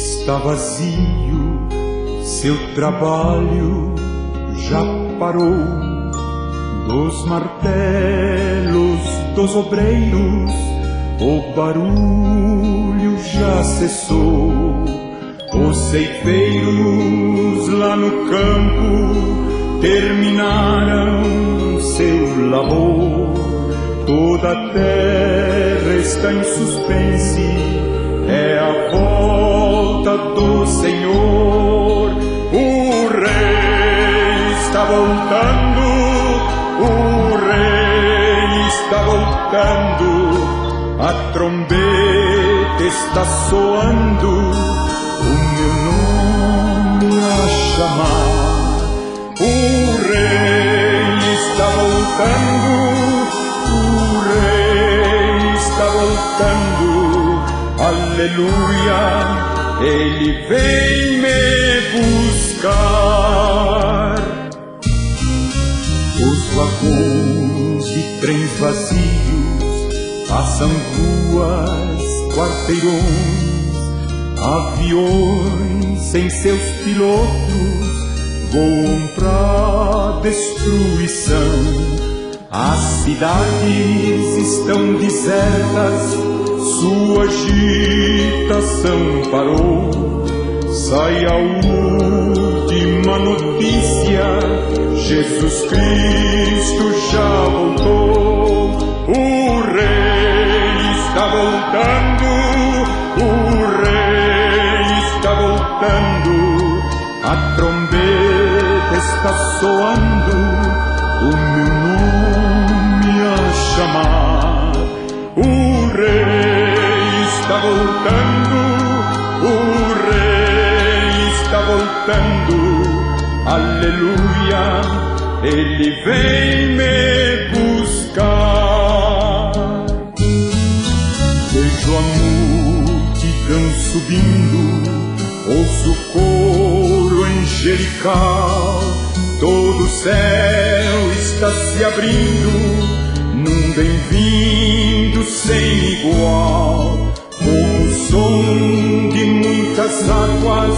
está vazio, seu trabalho já parou. Dos martelos dos obreiros, o barulho já cessou. Os ceifeiros lá no campo terminaram seu labor. Toda a terra está em suspense, é a volta do Senhor. O Rei está voltando, o Rei está voltando, a trombeta está soando, o meu nome a chamar. O Rei está voltando, o Rei está voltando, aleluia, ele vem me buscar. Os vagões de trens vazios passam ruas, quarteirões, aviões sem seus pilotos voam pra destruição. As cidades estão desertas, sua agitação parou. Sai a última notícia, Jesus Cristo já voltou. O Rei está voltando, o Rei está voltando, a trombeta está soando, o meu nome a chamar. O Rei está voltando, o Rei está voltando, aleluia, ele vem me buscar. Vejo a multidão subindo, ouço o coro angelical, todo o céu está se abrindo num bem-vindo sem igual. Com o som de muitas águas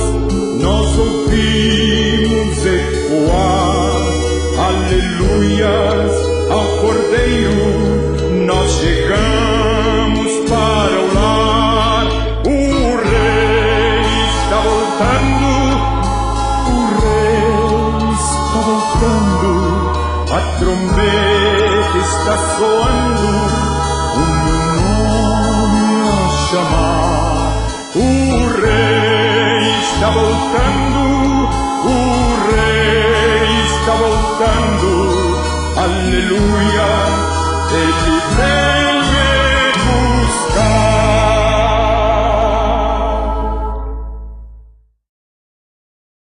nós ouvimos ecoar, aleluias ao Cordeiro, nós chegamos para o lar. O Rei está voltando, o Rei está voltando, a trombeta está soando, o meu nome a chamar. O Rei está voltando, o Rei está voltando, aleluia,